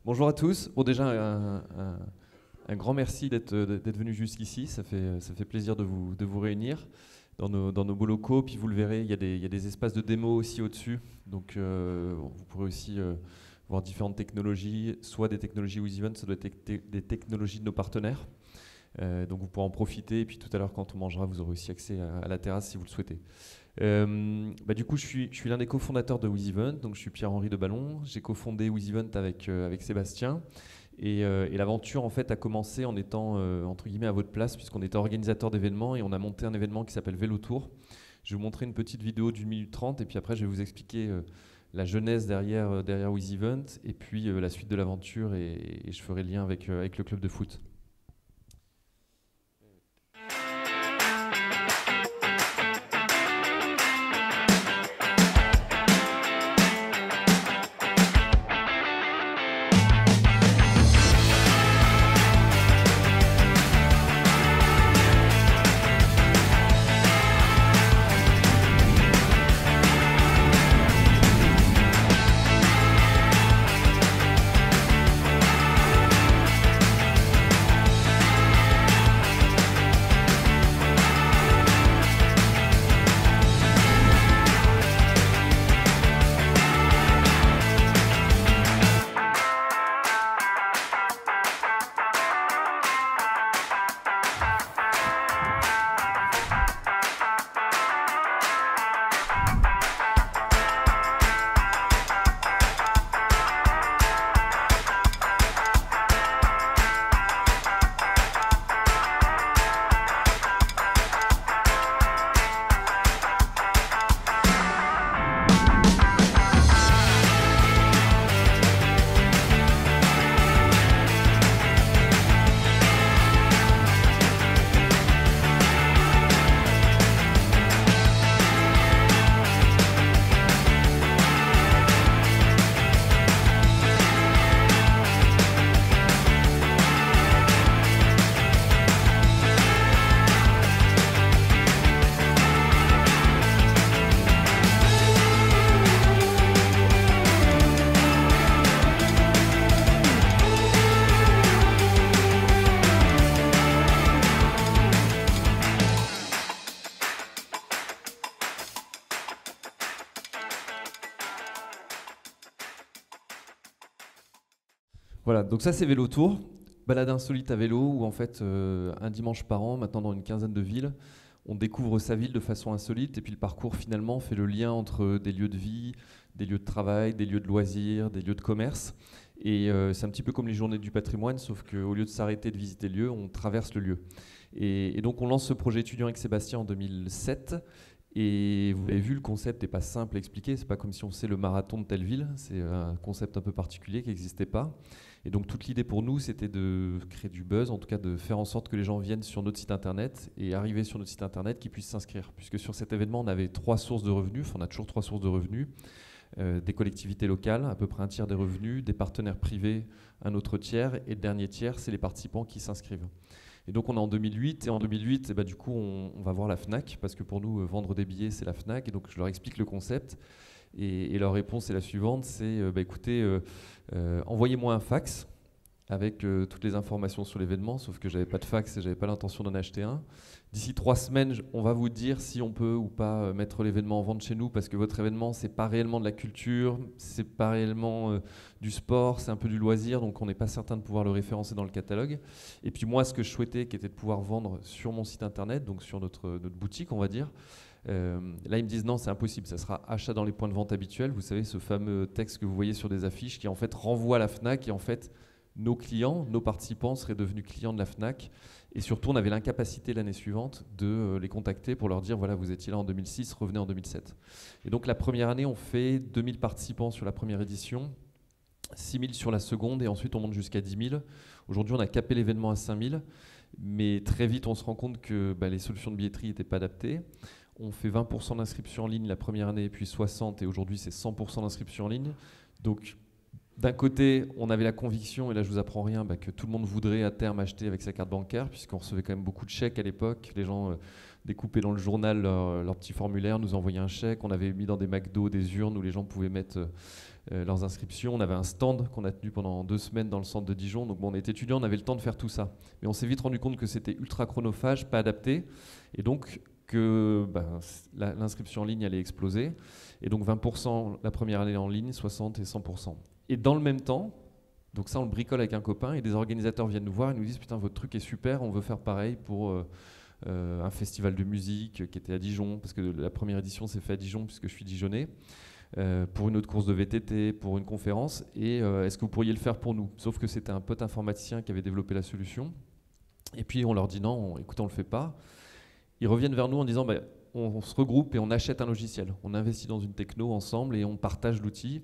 Bonjour à tous. Bon, déjà, un grand merci d'être venu jusqu'ici. Ça fait plaisir de vous réunir dans nos beaux locaux. Puis vous le verrez, il y a des espaces de démo aussi au-dessus. Donc vous pourrez aussi voir différentes technologies, soit des technologies WizEvent, soit des technologies de nos partenaires. Donc vous pourrez en profiter. Et puis tout à l'heure, quand on mangera, vous aurez aussi accès à la terrasse si vous le souhaitez. Du coup, je suis l'un des cofondateurs de WizEvent, donc je suis Pierre-Henri Deballon. J'ai cofondé WizEvent avec Sébastien. Et l'aventure en fait a commencé en étant entre guillemets à votre place, puisqu'on était organisateur d'événements et on a monté un événement qui s'appelle Vélotour. Je vais vous montrer une petite vidéo d'1 minute 30 et puis après je vais vous expliquer la genèse derrière WizEvent et puis la suite de l'aventure et je ferai le lien avec le club de foot. Voilà, donc ça c'est Vélotour, balade insolite à vélo où en fait un dimanche par an, maintenant dans une quinzaine de villes, on découvre sa ville de façon insolite et puis le parcours finalement fait le lien entre des lieux de vie, des lieux de travail, des lieux de loisirs, des lieux de commerce. Et c'est un petit peu comme les journées du patrimoine, sauf qu'au lieu de s'arrêter de visiter le lieu, on traverse le lieu. Et donc on lance ce projet étudiant avec Sébastien en 2007. Et vous avez vu, le concept n'est pas simple à expliquer. C'est pas comme si on sait le marathon de telle ville. C'est un concept un peu particulier qui n'existait pas. Et donc toute l'idée pour nous, c'était de créer du buzz, en tout cas de faire en sorte que les gens viennent sur notre site internet et arriver sur notre site internet, qu'ils puissent s'inscrire. Puisque sur cet événement, on avait 3 sources de revenus. Enfin, on a toujours 3 sources de revenus. Des collectivités locales, à peu près un tiers des revenus, des partenaires privés, un autre tiers, et le dernier tiers, c'est les participants qui s'inscrivent. Et donc on est en 2008, et en 2008, du coup, on va voir la FNAC, parce que pour nous, vendre des billets, c'est la FNAC, et donc je leur explique le concept, et leur réponse est la suivante, c'est écoutez, envoyez-moi un fax avec toutes les informations sur l'événement, sauf que j'avais pas de fax et j'avais pas l'intention d'en acheter un. D'ici 3 semaines, on va vous dire si on peut ou pas mettre l'événement en vente chez nous, parce que votre événement, c'est pas réellement de la culture, c'est pas réellement du sport, c'est un peu du loisir, donc on n'est pas certain de pouvoir le référencer dans le catalogue. Et puis moi, ce que je souhaitais, qui était de pouvoir vendre sur mon site internet, donc sur notre boutique, on va dire. Là, ils me disent non, c'est impossible, ça sera achat dans les points de vente habituels. Vous savez, ce fameux texte que vous voyez sur des affiches qui en fait renvoie à la FNAC et en fait nos clients, nos participants seraient devenus clients de la FNAC. Et surtout, on avait l'incapacité l'année suivante de les contacter pour leur dire voilà, vous étiez là en 2006, revenez en 2007. Et donc la première année, on fait 2000 participants sur la première édition, 6000 sur la seconde et ensuite on monte jusqu'à 10 000. Aujourd'hui, on a capé l'événement à 5000, mais très vite, on se rend compte que les solutions de billetterie n'étaient pas adaptées. On fait 20% d'inscription en ligne la première année, puis 60%, et aujourd'hui, c'est 100% d'inscription en ligne. Donc, d'un côté, on avait la conviction, et là je vous apprends rien, que tout le monde voudrait à terme acheter avec sa carte bancaire, puisqu'on recevait quand même beaucoup de chèques à l'époque. Les gens découpaient dans le journal leur petit formulaire, nous envoyaient un chèque. On avait mis dans des McDo des urnes où les gens pouvaient mettre leurs inscriptions. On avait un stand qu'on a tenu pendant 2 semaines dans le centre de Dijon. Donc bon, on était étudiants, on avait le temps de faire tout ça. Mais on s'est vite rendu compte que c'était ultra chronophage, pas adapté. Et donc que l'inscription en ligne allait exploser. Et donc 20% la première année en ligne, 60 et 100%. Et dans le même temps, donc ça on le bricole avec un copain, et des organisateurs viennent nous voir et nous disent putain votre truc est super, on veut faire pareil pour un festival de musique qui était à Dijon, parce que la première édition s'est faite à Dijon puisque je suis dijonnais, pour une autre course de VTT, pour une conférence, et est-ce que vous pourriez le faire pour nous? Sauf que c'était un pote informaticien qui avait développé la solution, et puis on leur dit non, écoutez on le fait pas. Ils reviennent vers nous en disant on se regroupe et on achète un logiciel, on investit dans une techno ensemble et on partage l'outil.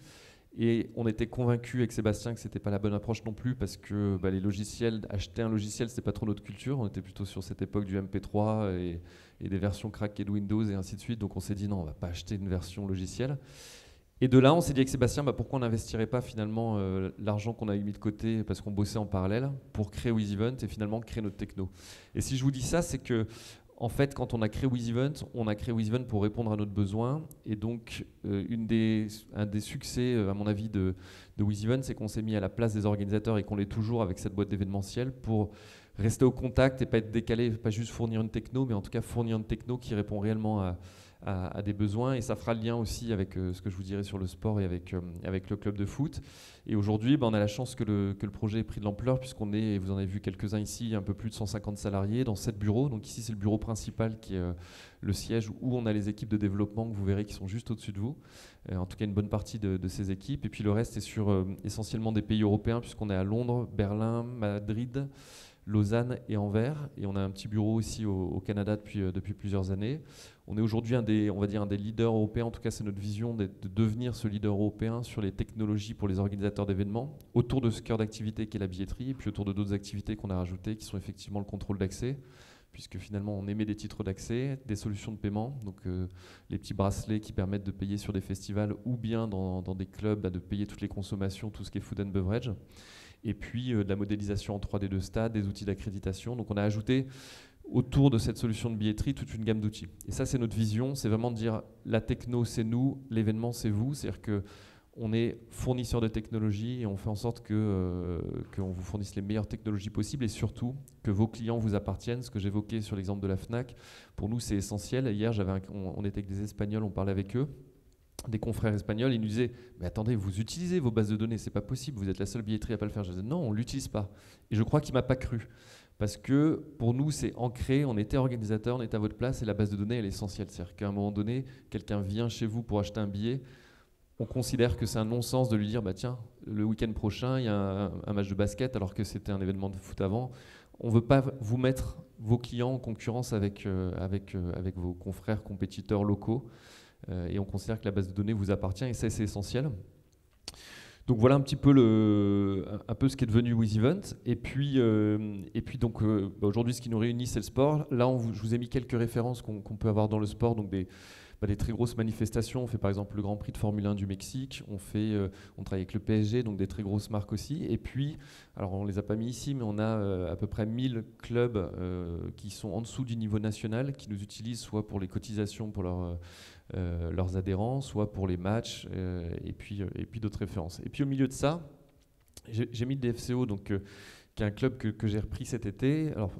Et on était convaincus avec Sébastien que c'était pas la bonne approche non plus, parce que les logiciels, acheter un logiciel, c'était pas trop notre culture. On était plutôt sur cette époque du MP3 et des versions craquées de Windows et ainsi de suite. Donc on s'est dit non, on va pas acheter une version logicielle. Et de là, on s'est dit avec Sébastien, pourquoi on n'investirait pas finalement l'argent qu'on a mis de côté parce qu'on bossait en parallèle pour créer WizEvent et finalement créer notre techno. Et si je vous dis ça, c'est que en fait, quand on a créé WizEvent, on a créé WizEvent pour répondre à notre besoin. Et donc, un des succès, à mon avis, de WizEvent, c'est qu'on s'est mis à la place des organisateurs et qu'on l'est toujours avec cette boîte d'événementiel pour rester au contact et pas être décalé, pas juste fournir une techno, mais en tout cas fournir une techno qui répond réellement à des besoins. Et ça fera le lien aussi avec ce que je vous dirai sur le sport et avec le club de foot. Et aujourd'hui, on a la chance que le projet ait pris de l'ampleur, puisqu'on est, vous en avez vu quelques-uns ici, un peu plus de 150 salariés dans 7 bureaux. Donc ici, c'est le bureau principal qui est le siège où on a les équipes de développement que vous verrez qui sont juste au-dessus de vous. En tout cas, une bonne partie de ces équipes. Et puis le reste est sur essentiellement des pays européens, puisqu'on est à Londres, Berlin, Madrid, Lausanne et Anvers. Et on a un petit bureau aussi au Canada depuis plusieurs années. On est aujourd'hui un des leaders européens, en tout cas c'est notre vision de devenir ce leader européen sur les technologies pour les organisateurs d'événements, autour de ce cœur d'activité qui est la billetterie, et puis autour de d'autres activités qu'on a rajoutées, qui sont effectivement le contrôle d'accès, puisque finalement on émet des titres d'accès, des solutions de paiement, donc les petits bracelets qui permettent de payer sur des festivals ou bien dans des clubs, de payer toutes les consommations, tout ce qui est food and beverage, et puis de la modélisation en 3D de stade, des outils d'accréditation. Donc on a ajouté autour de cette solution de billetterie toute une gamme d'outils. Et ça, c'est notre vision, c'est vraiment de dire la techno, c'est nous, l'événement, c'est vous. C'est-à-dire qu'on est fournisseur de technologie et on fait en sorte qu'on vous fournisse les meilleures technologies possibles et surtout que vos clients vous appartiennent. Ce que j'évoquais sur l'exemple de la Fnac, pour nous, c'est essentiel. Hier, on était avec des Espagnols, on parlait avec eux, des confrères espagnols, ils nous disaient « Mais attendez, vous utilisez vos bases de données, c'est pas possible, vous êtes la seule billetterie à pas le faire. » Je disais « Non, on l'utilise pas. » Et je crois qu'il m'a pas cru. Parce que pour nous, c'est ancré, on était organisateur, on est à votre place et la base de données, elle est essentielle. C'est-à-dire qu'à un moment donné, quelqu'un vient chez vous pour acheter un billet, on considère que c'est un non-sens de lui dire tiens, le week-end prochain, il y a un match de basket alors que c'était un événement de foot avant. On ne veut pas vous mettre vos clients en concurrence avec vos confrères compétiteurs locaux et on considère que la base de données vous appartient et ça, c'est essentiel. Donc voilà un petit peu ce qui est devenu WizEvent. Et puis donc aujourd'hui, ce qui nous réunit, c'est le sport. Là, je vous ai mis quelques références qu'on peut avoir dans le sport, donc des très grosses manifestations. On fait par exemple le Grand Prix de Formule 1 du Mexique. On travaille avec le PSG, donc des très grosses marques aussi. Et puis, alors on les a pas mis ici, mais on a à peu près 1000 clubs qui sont en dessous du niveau national, qui nous utilisent soit pour les cotisations pour leurs adhérents, soit pour les matchs, et puis d'autres références. Et puis au milieu de ça, j'ai mis le DFCO, donc, qui est un club que j'ai repris cet été. Alors,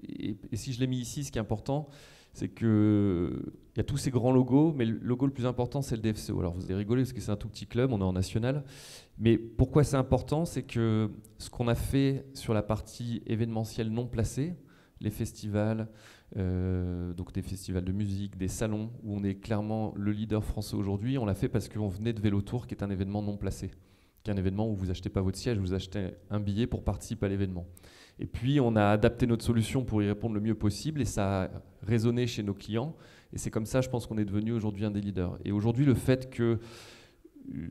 et si je l'ai mis ici, ce qui est important, c'est qu'il y a tous ces grands logos, mais le logo le plus important, c'est le DFCO. Alors vous allez rigoler parce que c'est un tout petit club, on est en national. Mais pourquoi c'est important? C'est que ce qu'on a fait sur la partie événementielle non placée, les festivals, donc des festivals de musique, des salons, où on est clairement le leader français aujourd'hui, on l'a fait parce qu'on venait de Vélotour, qui est un événement non placé, qui est un événement où vous achetez pas votre siège, vous achetez un billet pour participer à l'événement. Et puis on a adapté notre solution pour y répondre le mieux possible et ça a résonné chez nos clients. Et c'est comme ça, je pense qu'on est devenu aujourd'hui un des leaders. Et aujourd'hui, le fait que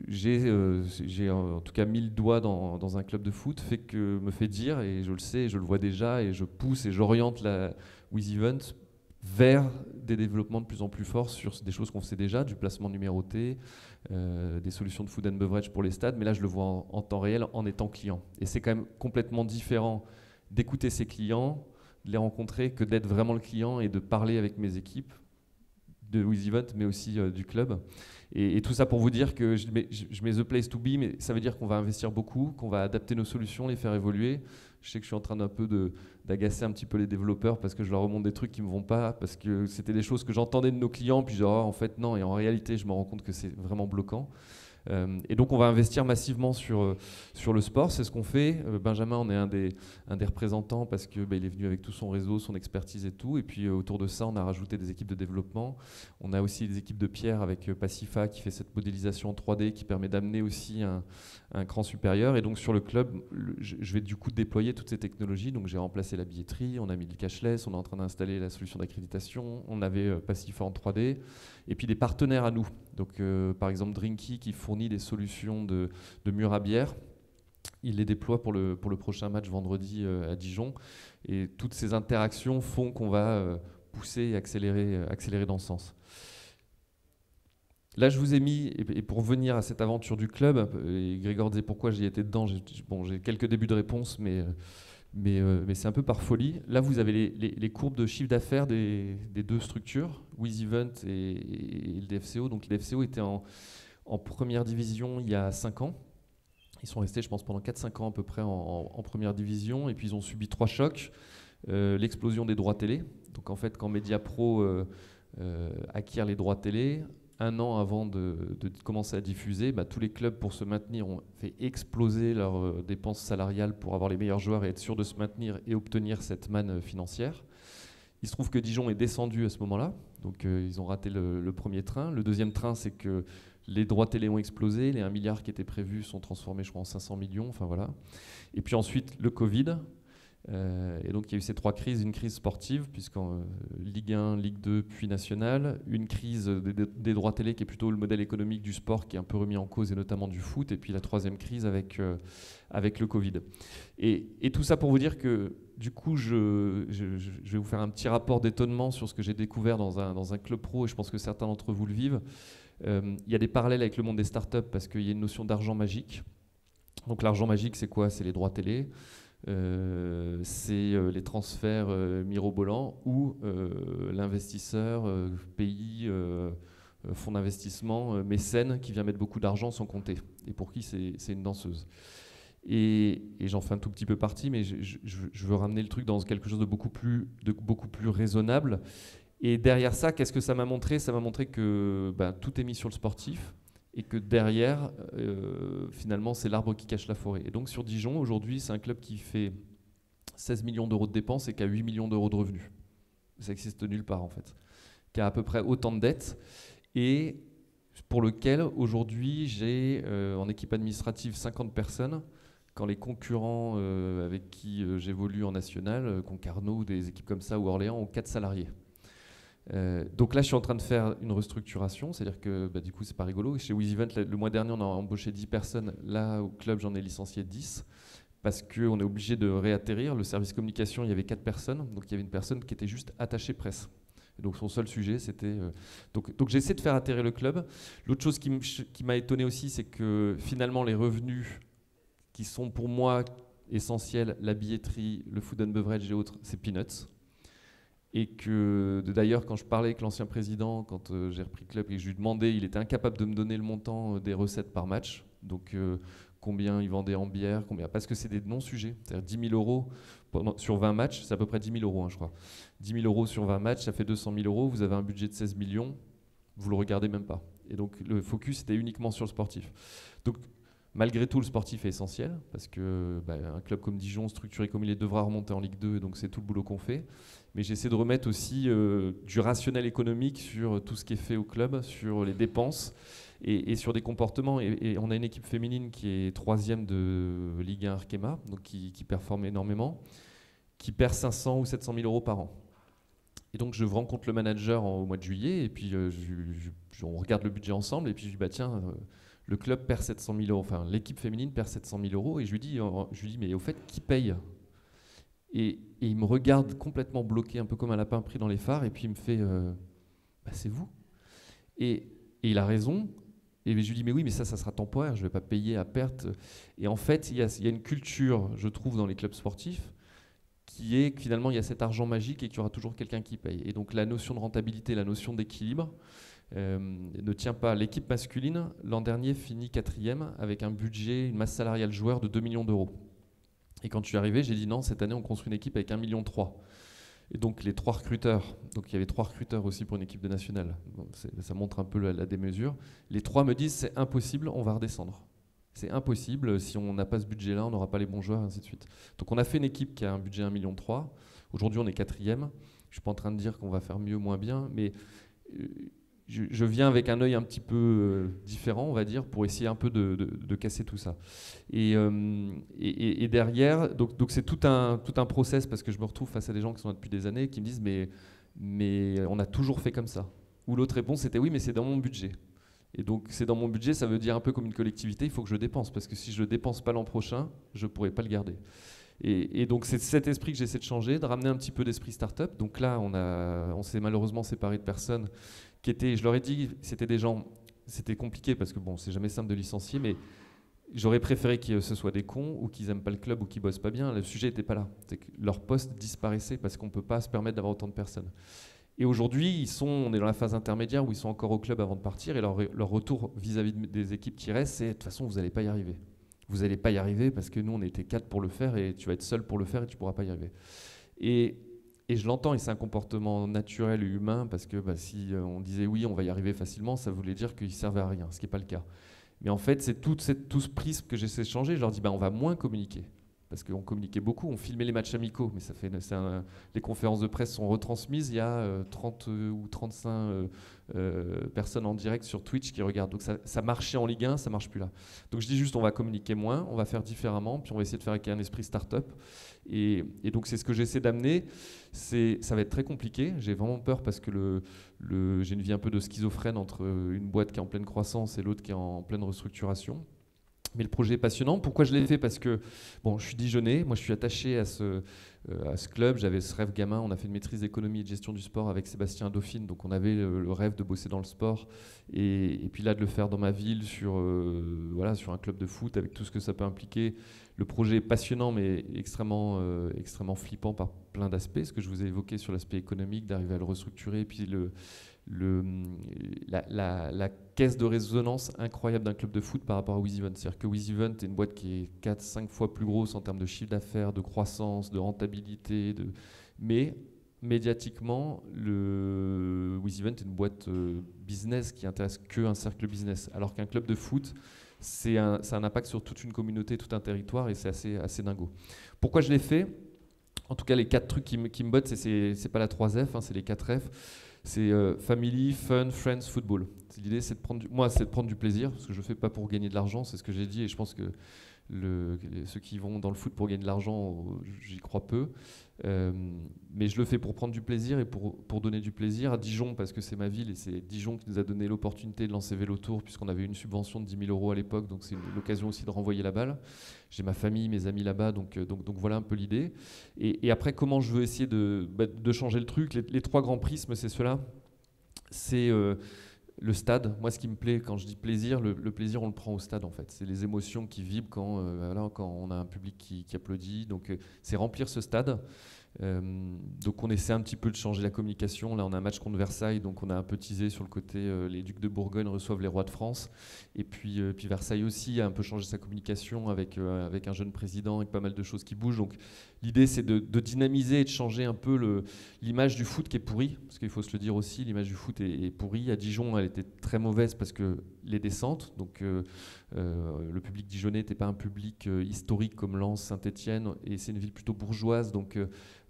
j'ai en tout cas mis le doigt dans un club de foot me fait dire, et je le sais, je le vois déjà, et je pousse et j'oriente la WizEvent vers des développements de plus en plus forts sur des choses qu'on faisait déjà, du placement numéroté, des solutions de food and beverage pour les stades, mais là je le vois en temps réel en étant client. Et c'est quand même complètement différent d'écouter ses clients, de les rencontrer que d'être vraiment le client et de parler avec mes équipes de WizEvent, mais aussi du club. Et tout ça pour vous dire que je mets the place to be, mais ça veut dire qu'on va investir beaucoup, qu'on va adapter nos solutions, les faire évoluer. Je sais que je suis en train d'agacer un petit peu les développeurs parce que je leur remonte des trucs qui ne me vont pas, parce que c'était des choses que j'entendais de nos clients, puis genre, en fait non, et en réalité je me rends compte que c'est vraiment bloquant. Et donc on va investir massivement sur le sport, c'est ce qu'on fait. Benjamin, on est un des représentants parce que il est venu avec tout son réseau, son expertise et tout. Et puis autour de ça, on a rajouté des équipes de développement. On a aussi des équipes de Pierre avec Pacifa qui fait cette modélisation en 3D qui permet d'amener aussi un cran supérieur. Et donc sur le club, je vais du coup déployer toutes ces technologies. Donc j'ai remplacé la billetterie, on a mis le cashless, on est en train d'installer la solution d'accréditation, on avait Pacifa en 3D. Et puis des partenaires à nous. Donc par exemple Drinky qui fournit des solutions de murs à bière. Il les déploie pour le prochain match vendredi à Dijon. Et toutes ces interactions font qu'on va pousser et accélérer dans ce sens. Là, je vous ai mis, et pour venir à cette aventure du club, et Grégor disait pourquoi j'y étais dedans, j'ai quelques débuts de réponse, mais c'est un peu par folie. Là, vous avez les courbes de chiffre d'affaires des deux structures, WizEvent et le DFCO. Donc le DFCO était en première division il y a 5 ans. Ils sont restés, je pense, pendant 4-5 ans à peu près en première division. Et puis ils ont subi 3 chocs. L'explosion des droits télé. Donc en fait, quand Mediapro acquiert les droits télé, 1 an avant de commencer à diffuser, tous les clubs pour se maintenir ont fait exploser leurs dépenses salariales pour avoir les meilleurs joueurs et être sûr de se maintenir et obtenir cette manne financière. Il se trouve que Dijon est descendu à ce moment-là, donc ils ont raté le premier train. Le deuxième train, c'est que les droits télé ont explosé, les 1 milliard qui étaient prévus sont transformés, je crois, en 500 millions, enfin voilà. Et puis ensuite, le Covid. Et donc il y a eu ces 3 crises, une crise sportive, puisqu'en Ligue 1, Ligue 2, puis nationale, une crise des droits télé qui est plutôt le modèle économique du sport qui est un peu remis en cause, et notamment du foot, et puis la 3e crise avec le Covid. Et tout ça pour vous dire que du coup, je vais vous faire un petit rapport d'étonnement sur ce que j'ai découvert dans un club pro, et je pense que certains d'entre vous le vivent. Il y a des parallèles avec le monde des startups parce qu'il y a une notion d'argent magique. Donc l'argent magique, c'est quoi? C'est les droits télé. C'est les transferts mirobolants où l'investisseur, pays, fonds d'investissement, mécène qui vient mettre beaucoup d'argent sans compter et pour qui c'est une danseuse. Et j'en fais un tout petit peu partie, mais je veux ramener le truc dans quelque chose de beaucoup plus raisonnable. Et derrière ça, qu'est-ce que ça m'a montré? Ça m'a montré que tout est mis sur le sportif et que derrière, finalement, c'est l'arbre qui cache la forêt. Et donc sur Dijon, aujourd'hui, c'est un club qui fait 16 millions d'euros de dépenses et qui a 8 millions d'euros de revenus. Ça n'existe nulle part, en fait. Qui a à peu près autant de dettes et pour lequel, aujourd'hui, j'ai en équipe administrative 50 personnes, quand les concurrents avec qui j'évolue en national, Concarneau ou des équipes comme ça, ou Orléans, ont 4 salariés. Donc là, je suis en train de faire une restructuration, c'est-à-dire que du coup, c'est pas rigolo. Chez WizEvent, le mois dernier, on a embauché 10 personnes. Là, au club, j'en ai licencié 10 parce qu'on est obligé de réatterrir. Le service communication, il y avait 4 personnes, donc il y avait une personne qui était juste attachée presse. Et donc son seul sujet, c'était... Donc j'essaie de faire atterrir le club. L'autre chose qui m'a étonné aussi, c'est que finalement, les revenus qui sont pour moi essentiels, la billetterie, le food and beverage et autres, c'est peanuts. Et que d'ailleurs, quand je parlais avec l'ancien président, quand j'ai repris le club et que je lui demandais, il était incapable de me donner le montant des recettes par match. Donc combien il vendait en bière, combien, parce que c'est des non-sujets. C'est-à-dire 10 000 euros sur 20 matchs, c'est à peu près 10 000 euros, je crois. 10 000 euros sur 20 matchs, ça fait 200 000 euros. Vous avez un budget de 16 millions, vous le regardez même pas. Et donc le focus était uniquement sur le sportif. Donc malgré tout, le sportif est essentiel parce que un club comme Dijon, structuré comme il est, devra remonter en Ligue 2, donc c'est tout le boulot qu'on fait. Mais j'essaie de remettre aussi du rationnel économique sur tout ce qui est fait au club, sur les dépenses et sur des comportements. Et on a une équipe féminine qui est 3e de Ligue 1 Arkema, donc qui performe énormément, qui perd 500 ou 700 000 euros par an. Et donc je rencontre le manager au mois de juillet et puis on regarde le budget ensemble et puis je lui dis tiens, le club perd 700 000 euros, enfin l'équipe féminine perd 700 000 euros et je lui dis mais au fait qui paye? Et il me regarde complètement bloqué, un peu comme un lapin pris dans les phares, et puis il me fait c'est vous. Et il a raison. Et je lui dis mais oui, mais ça sera temporaire, je ne vais pas payer à perte. Et en fait, il y a une culture, je trouve, dans les clubs sportifs, qui est que finalement il y a cet argent magique et qu'il y aura toujours quelqu'un qui paye. Et donc la notion de rentabilité, la notion d'équilibre ne tient pas. L'équipe masculine, l'an dernier, finit 4e avec un budget, une masse salariale joueur de 2 millions d'euros. Et quand je suis arrivé, j'ai dit non, cette année on construit une équipe avec 1,3 million. Et donc les 3 recruteurs, donc il y avait 3 recruteurs aussi pour une équipe de nationale, bon, ça montre un peu la démesure. Les 3 me disent c'est impossible, on va redescendre. C'est impossible, si on n'a pas ce budget-là, on n'aura pas les bons joueurs, et ainsi de suite. Donc on a fait une équipe qui a un budget 1,3 million. Aujourd'hui on est 4e. Je ne suis pas en train de dire qu'on va faire mieux, moins bien, mais je viens avec un œil un petit peu différent, on va dire, pour essayer un peu de casser tout ça. Et derrière, donc c'est tout un process, parce que je me retrouve face à des gens qui sont là depuis des années, qui me disent mais on a toujours fait comme ça. Ou l'autre réponse c'était oui, mais c'est dans mon budget. Et donc c'est dans mon budget, ça veut dire un peu comme une collectivité, il faut que je le dépense, parce que si je ne le dépense pas l'an prochain, je ne pourrai pas le garder. Et donc c'est cet esprit que j'essaie de changer, de ramener un petit peu d'esprit start-up. Donc là, on s'est malheureusement séparé de personnes qui étaient, je leur ai dit, c'était des gens, c'était compliqué parce que bon, c'est jamais simple de licencier, mais j'aurais préféré que ce soit des cons ou qu'ils n'aiment pas le club ou qu'ils bossent pas bien. Le sujet n'était pas là. C'est que leur poste disparaissait parce qu'on ne peut pas se permettre d'avoir autant de personnes. Et aujourd'hui, on est dans la phase intermédiaire où ils sont encore au club avant de partir, et leur retour vis-à-vis des équipes qui restent, c'est de toute façon, vous n'allez pas y arriver. Vous n'allez pas y arriver parce que nous, on était 4 pour le faire et tu vas être seul pour le faire et tu ne pourras pas y arriver. Et je l'entends, et c'est un comportement naturel et humain, parce que si on disait oui, on va y arriver facilement, ça voulait dire qu'ils ne servaient à rien, ce qui n'est pas le cas. Mais en fait, c'est tout ce prisme que j'essaie de changer. Je leur dis, on va moins communiquer. Parce qu'on communiquait beaucoup, on filmait les matchs amicaux, mais les conférences de presse sont retransmises. Il y a 30 ou 35 personnes en direct sur Twitch qui regardent. Donc ça marchait en Ligue 1, ça ne marche plus là. Donc je dis juste, on va communiquer moins, on va faire différemment, puis on va essayer de faire avec un esprit start-up. Et donc c'est ce que j'essaie d'amener. Ça va être très compliqué, j'ai vraiment peur parce que j'ai une vie un peu de schizophrène entre une boîte qui est en pleine croissance et l'autre qui est en pleine restructuration. Mais le projet est passionnant. Pourquoi je l'ai fait? Parce que je suis Dijonnais, moi je suis attaché à ce club, j'avais ce rêve gamin, on a fait une maîtrise d'économie et de gestion du sport avec Sébastien Dauphine, donc on avait le rêve de bosser dans le sport, et puis là de le faire dans ma ville, sur un club de foot, avec tout ce que ça peut impliquer. Le projet est passionnant, mais extrêmement flippant par plein d'aspects, ce que je vous ai évoqué sur l'aspect économique, d'arriver à le restructurer, et puis la caisse de résonance incroyable d'un club de foot par rapport à WizEvent. C'est-à-dire que WizEvent est une boîte qui est 4-5 fois plus grosse en termes de chiffre d'affaires, de croissance, de rentabilité, mais médiatiquement, WizEvent est une boîte business qui intéresse qu'un cercle business, alors qu'un club de foot, ça a un impact sur toute une communauté, tout un territoire, et c'est assez dingo. Pourquoi je l'ai fait? En tout cas, les 4 trucs qui me bottent, c'est pas la 3F, c'est les 4 F. C'est family, fun, friends, football. L'idée, c'est de prendre du plaisir, parce que je ne fais pas pour gagner de l'argent, c'est ce que j'ai dit, et je pense que ceux qui vont dans le foot pour gagner de l'argent, j'y crois peu. Mais je le fais pour prendre du plaisir et pour donner du plaisir à Dijon, parce que c'est ma ville, et c'est Dijon qui nous a donné l'opportunité de lancer Vélo Tour, puisqu'on avait une subvention de 10 000 € à l'époque, donc c'est l'occasion aussi de renvoyer la balle. J'ai ma famille, mes amis là-bas, donc voilà un peu l'idée. Et après, comment je veux essayer de changer le truc? Les 3 grands prismes, c'est cela. C'est le stade. Moi, ce qui me plaît quand je dis plaisir, le plaisir, on le prend au stade, en fait. C'est les émotions qui vibrent quand on a un public qui applaudit. Donc c'est remplir ce stade. Donc on essaie un petit peu de changer la communication. Là, on a un match contre Versailles, donc on a un peu teasé sur le côté les Ducs de Bourgogne reçoivent les rois de France, et puis Versailles aussi a un peu changé sa communication avec un jeune président, avec pas mal de choses qui bougent. Donc l'idée, c'est de dynamiser et de changer un peu l'image du foot qui est pourrie, parce qu'il faut se le dire aussi, l'image du foot est pourrie. À Dijon, elle était très mauvaise parce que les descentes, donc le public dijonnais n'était pas un public historique comme Lens, Saint-Étienne, et c'est une ville plutôt bourgeoise, donc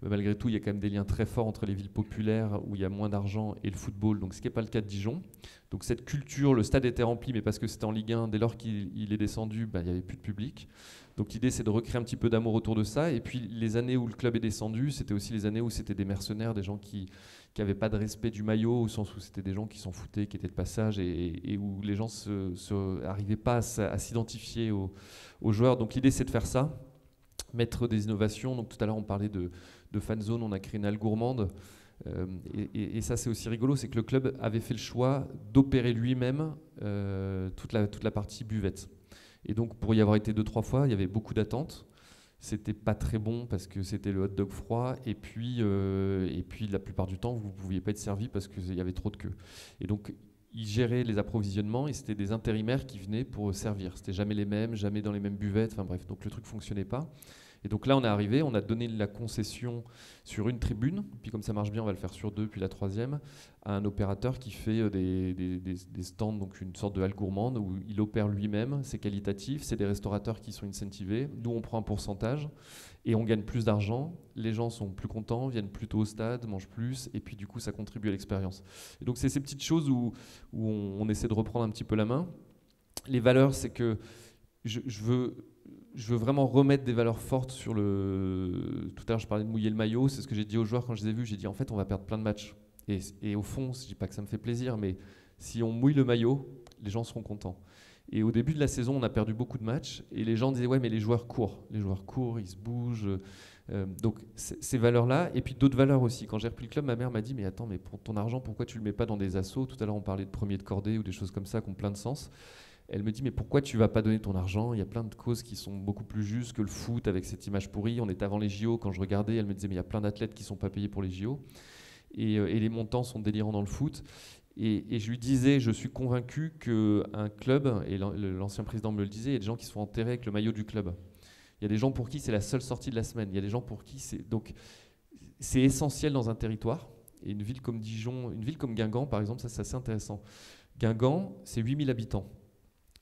malgré tout, il y a quand même des liens très forts entre les villes populaires où il y a moins d'argent et le football, donc ce qui n'est pas le cas de Dijon. Donc cette culture, le stade était rempli, mais parce que c'était en Ligue 1, dès lors qu'il est descendu, il n'y avait plus de public. Donc l'idée, c'est de recréer un petit peu d'amour autour de ça. Et puis les années où le club est descendu, c'était aussi les années où c'était des mercenaires, des gens qui n'avaient pas de respect du maillot, au sens où c'était des gens qui s'en foutaient, qui étaient de passage, et où les gens n'arrivaient pas à s'identifier aux joueurs. Donc l'idée, c'est de faire ça, mettre des innovations. Donc tout à l'heure, on parlait de fanzone, on a créé une halle gourmande. Et ça, c'est aussi rigolo, c'est que le club avait fait le choix d'opérer lui-même toute la partie buvette. Et donc, pour y avoir été 2-3 fois, il y avait beaucoup d'attentes. c'était pas très bon parce que c'était le hot dog froid, et puis la plupart du temps, vous ne pouviez pas être servi parce qu'il y avait trop de queue. Et donc, ils géraient les approvisionnements et c'était des intérimaires qui venaient pour servir. C'était jamais les mêmes, jamais dans les mêmes buvettes, enfin bref, donc le truc fonctionnait pas. Et donc là, on est arrivé, on a donné la concession sur une tribune, puis comme ça marche bien, on va le faire sur deux, puis la troisième, à un opérateur qui fait des stands, donc une sorte de halle gourmande, où il opère lui-même, c'est qualitatif, c'est des restaurateurs qui sont incentivés, nous on prend un pourcentage, et on gagne plus d'argent, les gens sont plus contents, viennent plus tôt au stade, mangent plus, et puis du coup ça contribue à l'expérience. Et donc c'est ces petites choses où on essaie de reprendre un petit peu la main. Les valeurs, c'est que je veux vraiment remettre des valeurs fortes sur le... Tout à l'heure, je parlais de mouiller le maillot. C'est ce que j'ai dit aux joueurs quand je les ai vus. J'ai dit, en fait, on va perdre plein de matchs. Et au fond, je ne dis pas que ça me fait plaisir, mais si on mouille le maillot, les gens seront contents. Et au début de la saison, on a perdu beaucoup de matchs. Et les gens disaient, ouais, mais les joueurs courent. Les joueurs courent, ils se bougent. Donc, ces valeurs-là. Et puis d'autres valeurs aussi. Quand j'ai repris le club, ma mère m'a dit, mais attends, mais pour ton argent, pourquoi tu ne le mets pas dans des assos? Tout à l'heure, on parlait de premier de cordée ou des choses comme ça qui ont plein de sens. Elle me dit, mais pourquoi tu vas pas donner ton argent? Il y a plein de causes qui sont beaucoup plus justes que le foot avec cette image pourrie. On était avant les JO, quand je regardais, elle me disait, mais il y a plein d'athlètes qui sont pas payés pour les JO. Et les montants sont délirants dans le foot. Et je lui disais, je suis convaincu qu'un club, et l'ancien président me le disait, il y a des gens qui sont enterrés avec le maillot du club. Il y a des gens pour qui c'est la seule sortie de la semaine. Il y a des gens pour qui c'est... Donc, c'est essentiel dans un territoire. Et une ville comme Dijon, une ville comme Guingamp, par exemple, ça c'est assez intéressant. Guingamp, c'est 8000 habitants.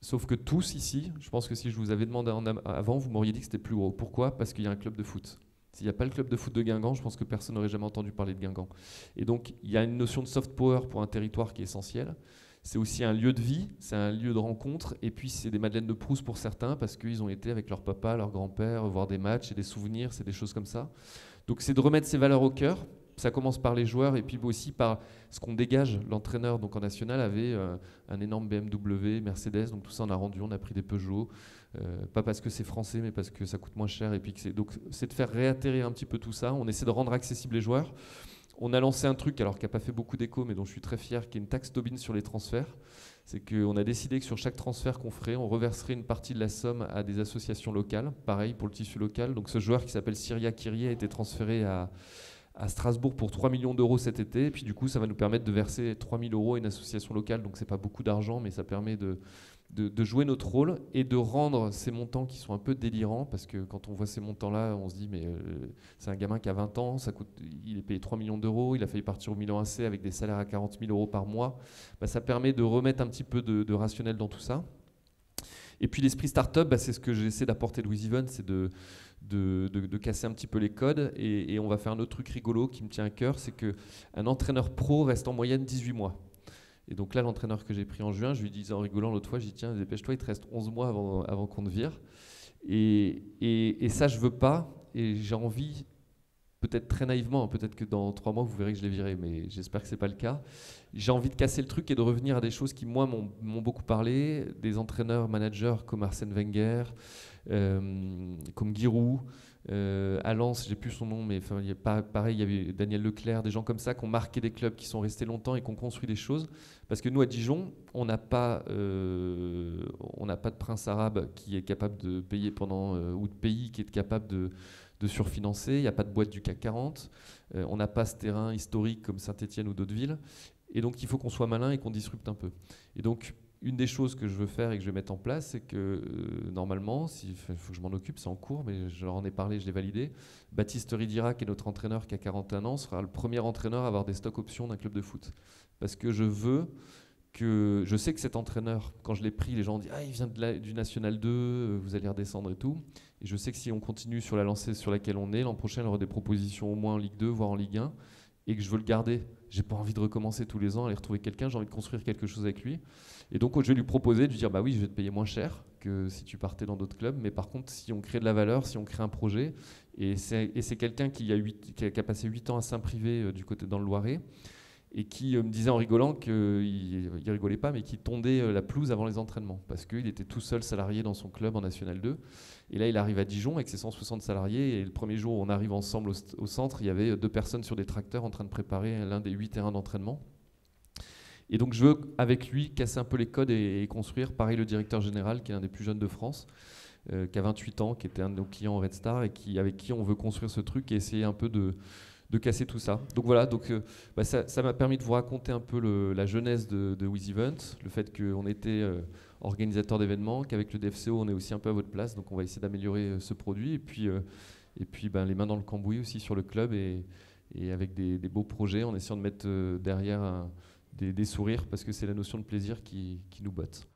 Sauf que tous ici, je pense que si je vous avais demandé avant, vous m'auriez dit que c'était plus gros. Pourquoi? Parce qu'il y a un club de foot. S'il n'y a pas le club de foot de Guingamp, je pense que personne n'aurait jamais entendu parler de Guingamp. Et donc, il y a une notion de soft power pour un territoire qui est essentielle. C'est aussi un lieu de vie, c'est un lieu de rencontre, et puis c'est des Madeleines de Proust pour certains, parce qu'ils ont été avec leur papa, leur grand-père, voir des matchs et des souvenirs, c'est des choses comme ça. Donc c'est de remettre ces valeurs au cœur. Ça commence par les joueurs et puis aussi par ce qu'on dégage. L'entraîneur donc en national avait un énorme BMW, Mercedes, donc tout ça on a rendu, on a pris des Peugeot, pas parce que c'est français mais parce que ça coûte moins cher. Et puis donc c'est de faire réatterrir un petit peu tout ça. On essaie de rendre accessible les joueurs. On a lancé un truc alors qui n'a pas fait beaucoup d'écho mais dont je suis très fier, qui est une taxe Tobin sur les transferts. C'est qu'on a décidé que sur chaque transfert qu'on ferait, on reverserait une partie de la somme à des associations locales. Pareil pour le tissu local. Donc ce joueur qui s'appelle Syria Kyrie a été transféré à Strasbourg pour 3 millions d'euros cet été, et puis du coup ça va nous permettre de verser 3 000 euros à une association locale, donc c'est pas beaucoup d'argent, mais ça permet de jouer notre rôle et de rendre ces montants qui sont un peu délirants, parce que quand on voit ces montants-là, on se dit mais c'est un gamin qui a 20 ans, il est payé 3 millions d'euros, il a failli partir au Milan AC avec des salaires à 40 000 euros par mois, ça permet de remettre un petit peu de rationnel dans tout ça. Et puis l'esprit startup, c'est ce que j'essaie d'apporter de WizEven, c'est de casser un petit peu les codes. Et on va faire un autre truc rigolo qui me tient à cœur, c'est qu'un entraîneur pro reste en moyenne 18 mois. Et donc là, l'entraîneur que j'ai pris en juin, je lui disais en rigolant l'autre fois, je lui dis tiens, dépêche-toi, il te reste 11 mois avant qu'on te vire. Et ça, je veux pas. Et j'ai envie, peut-être très naïvement, peut-être que dans 3 mois, vous verrez que je l'ai viré, mais j'espère que ce n'est pas le cas. J'ai envie de casser le truc et de revenir à des choses qui, moi, m'ont beaucoup parlé. Des entraîneurs, managers comme Arsène Wenger, comme Giroud. À Lens, j'ai plus son nom, mais pareil, il y avait Daniel Leclerc, des gens comme ça qui ont marqué des clubs, qui sont restés longtemps et qui ont construit des choses. Parce que nous, à Dijon, on n'a pas de prince arabe qui est capable de payer ou de pays qui est capable de surfinancer. Il n'y a pas de boîte du CAC 40. On n'a pas ce terrain historique comme Saint-Étienne ou d'autres villes. Et donc, il faut qu'on soit malin et qu'on disrupte un peu. Et donc, une des choses que je veux faire et que je vais mettre en place, c'est que normalement, il faut que je m'en occupe, c'est en cours, mais je leur en ai parlé, je l'ai validé. Baptiste Ridira, qui est notre entraîneur qui a 41 ans, sera le premier entraîneur à avoir des stock options d'un club de foot. Parce que je sais que cet entraîneur, quand je l'ai pris, les gens ont dit ah, il vient du National 2, vous allez redescendre et tout. Et je sais que si on continue sur la lancée sur laquelle on est, l'an prochain, il y aura des propositions au moins en Ligue 2, voire en Ligue 1, et que je veux le garder. J'ai pas envie de recommencer tous les ans, aller retrouver quelqu'un, j'ai envie de construire quelque chose avec lui. Et donc je vais lui proposer de lui dire bah oui, je vais te payer moins cher que si tu partais dans d'autres clubs, mais par contre si on crée de la valeur, si on crée un projet, et c'est quelqu'un qui a passé 8 ans à Saint-Privé du côté dans le Loiret, et qui me disait en rigolant qu'il rigolait pas, mais qu'il tondait la pelouse avant les entraînements, parce qu'il était tout seul salarié dans son club en National 2. Et là, il arrive à Dijon avec ses 160 salariés, et le premier jour où on arrive ensemble au centre, il y avait 2 personnes sur des tracteurs en train de préparer l'un des 8 terrains d'entraînement. Et donc je veux, avec lui, casser un peu les codes et construire, pareil le directeur général, qui est l'un des plus jeunes de France, qui a 28 ans, qui était un de nos clients Red Star et avec qui on veut construire ce truc et essayer un peu de casser tout ça. Donc voilà, ça m'a permis de vous raconter un peu la genèse de WizEvent, le fait qu'on était organisateur d'événements, qu'avec le DFCO on est aussi un peu à votre place, donc on va essayer d'améliorer ce produit et puis les mains dans le cambouis aussi sur le club et avec des beaux projets en essayant de mettre derrière des sourires parce que c'est la notion de plaisir qui nous botte.